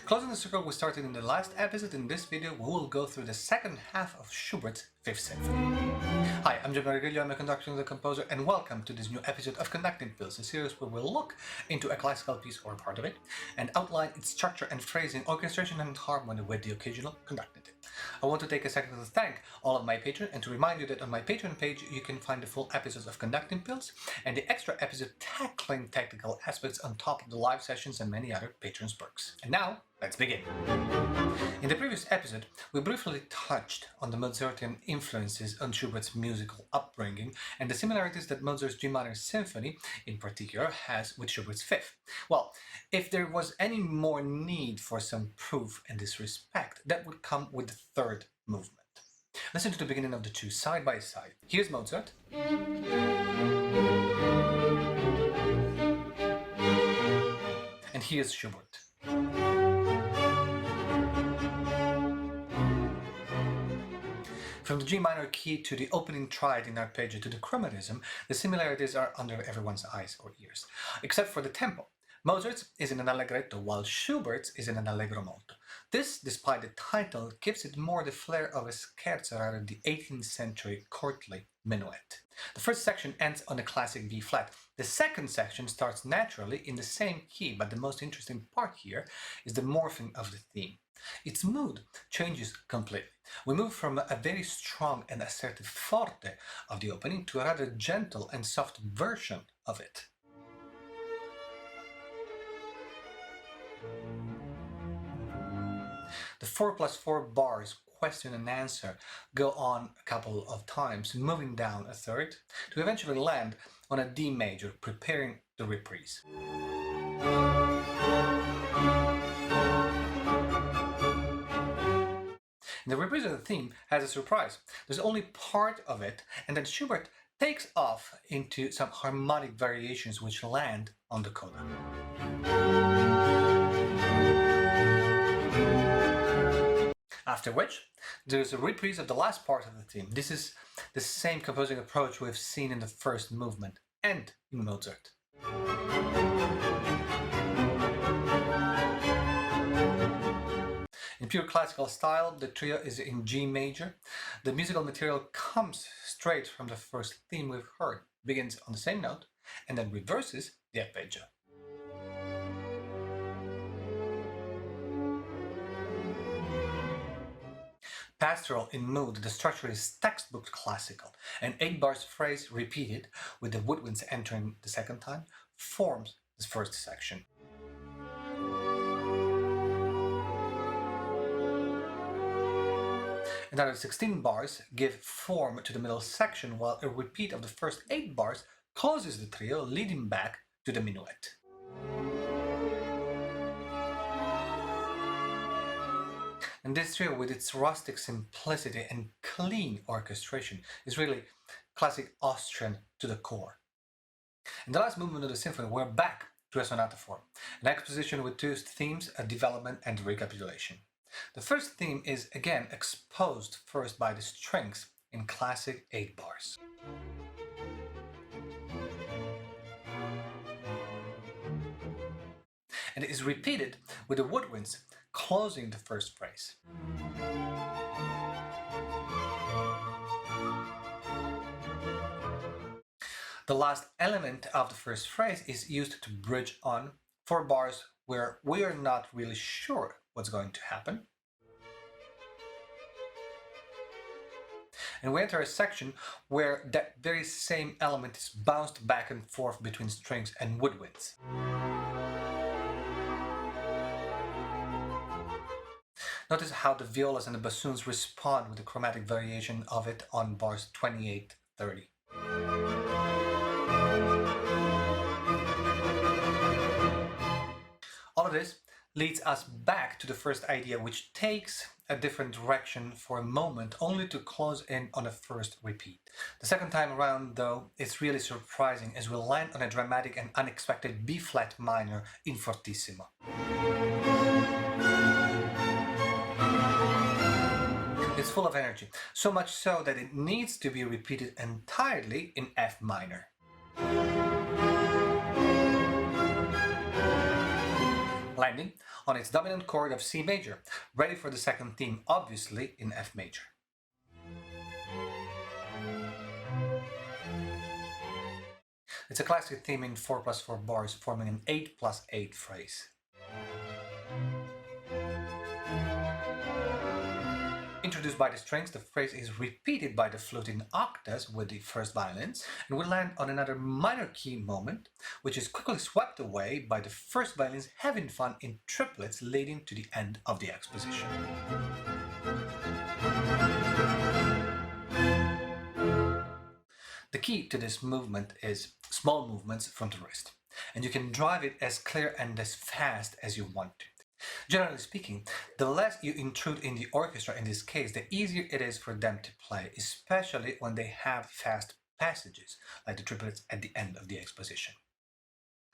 Closing the circle we started in the last episode, in this video we will go through the second half of Schubert's Fifth Symphony. Hi, I'm Gianmaria Griglio, I'm a conductor and the composer, and welcome to this new episode of Conducting Pills, a series where we'll look into a classical piece or part of it and outline its structure and phrasing, orchestration and harmony with the occasional conducting tip. I want to take a second to thank all of my patrons and to remind you that on my Patreon page you can find the full episodes of Conducting Pills and the extra episode tackling technical aspects on top of the live sessions and many other patrons' perks. And now, let's begin. In the previous episode, we briefly touched on the Mozartian influences on Schubert's musical upbringing and the similarities that Mozart's G minor symphony, in particular, has with Schubert's Fifth. Well, if there was any more need for some proof in this respect, that would come with the third movement. Listen to the beginning of the two side by side. Here's Mozart. And here's Schubert. From the G minor key to the opening triad in arpeggio to the chromatism, the similarities are under everyone's eyes or ears, except for the tempo. Mozart's is in an allegretto, while Schubert's is in an allegro molto. This, despite the title, gives it more the flair of a scherzo rather than the 18th century courtly minuet. The first section ends on a classic B flat. The second section starts naturally in the same key, but the most interesting part here is the morphing of the theme. Its mood changes completely. We move from a very strong and assertive forte of the opening to a rather gentle and soft version of it. The 4+4 bars, question and answer, go on a couple of times, moving down a third, to eventually land on a D major, preparing the reprise. The reprise of the theme has a surprise. There's only part of it, and then Schubert takes off into some harmonic variations which land on the coda. After which, there's a reprise of the last part of the theme. This is the same composing approach we've seen in the first movement and in Mozart. In pure classical style, the trio is in G major. The musical material comes straight from the first theme we've heard, begins on the same note, and then reverses the arpeggio. Pastoral in mood, the structure is textbook classical. An 8 bars phrase repeated, with the woodwinds entering the second time, forms this first section. Another 16 bars give form to the middle section, while a repeat of the first 8 bars closes the trio, leading back to the minuet. And this trio, with its rustic simplicity and clean orchestration, is really classic Austrian to the core. In the last movement of the symphony, we're back to a sonata form, an exposition with two themes, a development and a recapitulation. The first theme is again exposed first by the strings in classic 8 bars. And it is repeated with the woodwinds closing the first phrase. The last element of the first phrase is used to bridge on 4 bars where we are not really sure what's going to happen. And we enter a section where that very same element is bounced back and forth between strings and woodwinds. Notice how the violas and the bassoons respond with the chromatic variation of it on bars 28-30. All of this leads us back to the first idea, which takes a different direction for a moment, only to close in on a first repeat. The second time around, though, it's really surprising as we land on a dramatic and unexpected B-flat minor in fortissimo. It's full of energy, so much so that it needs to be repeated entirely in F minor. landing on its dominant chord of C major, ready for the second theme, obviously in F major. It's a classic theme in 4+4 bars, forming an 8+8 phrase. Introduced by the strings, the phrase is repeated by the flute in octaves with the first violins, and will land on another minor key moment, which is quickly swept away by the first violins having fun in triplets, leading to the end of the exposition. The key to this movement is small movements from the wrist, and you can drive it as clear and as fast as you want to. Generally speaking, the less you intrude in the orchestra in this case, the easier it is for them to play, especially when they have fast passages, like the triplets at the end of the exposition.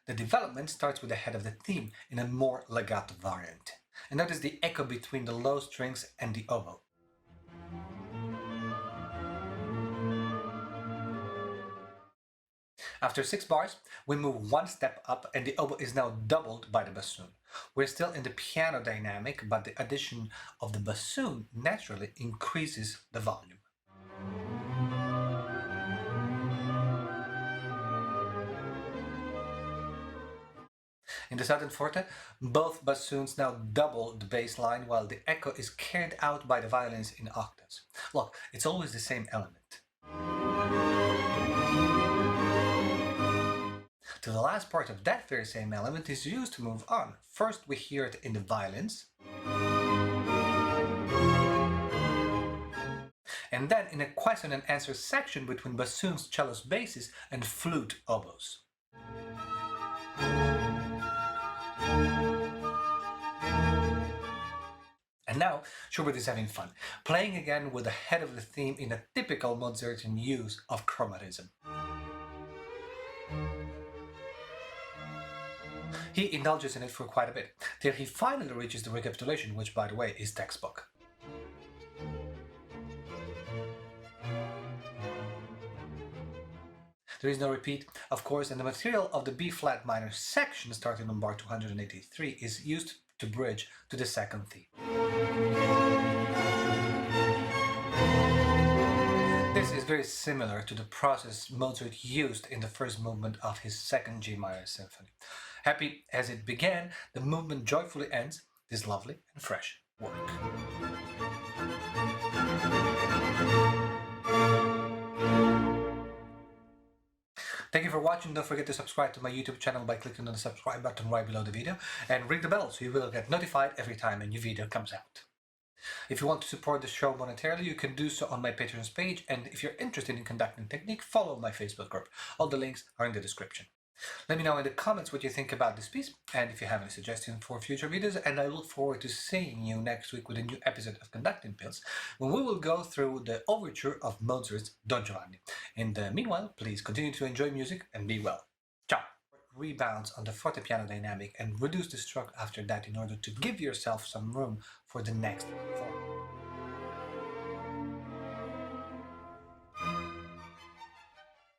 The development starts with the head of the theme in a more legato variant, and notice the echo between the low strings and the oboe. After 6 bars, we move one step up and the oboe is now doubled by the bassoon. We're still in the piano dynamic, but the addition of the bassoon naturally increases the volume. In the southern forte, both bassoons now double the bass line while the echo is carried out by the violins in octaves. Look, it's always the same element. To the last part of that very same element is used to move on. First we hear it in the violins, and then in a question and answer section between bassoons, cellos, basses, and flute oboes. And now Schubert is having fun, playing again with the head of the theme in a typical Mozartian use of chromatism. He indulges in it for quite a bit, till he finally reaches the Recapitulation, which, by the way, is textbook. There is no repeat, of course, and the material of the B-flat minor section, starting on bar 283, is used to bridge to the second theme. This is very similar to the process Mozart used in the first movement of his second Gianmaria symphony. Happy as it began, the movement joyfully ends this lovely and fresh work. Thank you for watching. Don't forget to subscribe to my YouTube channel by clicking on the subscribe button right below the video and ring the bell so you will get notified every time a new video comes out. If you want to support the show monetarily, you can do so on my Patreon page, and if you're interested in conducting technique, follow my Facebook group. All the links are in the description. Let me know in the comments what you think about this piece, and if you have any suggestions for future videos, and I look forward to seeing you next week with a new episode of Conducting Pills, when we will go through the overture of Mozart's Don Giovanni. In the meanwhile, please continue to enjoy music and be well. Ciao! Rebounds on the fortepiano dynamic and reduce the stroke after that in order to give yourself some room for the next form.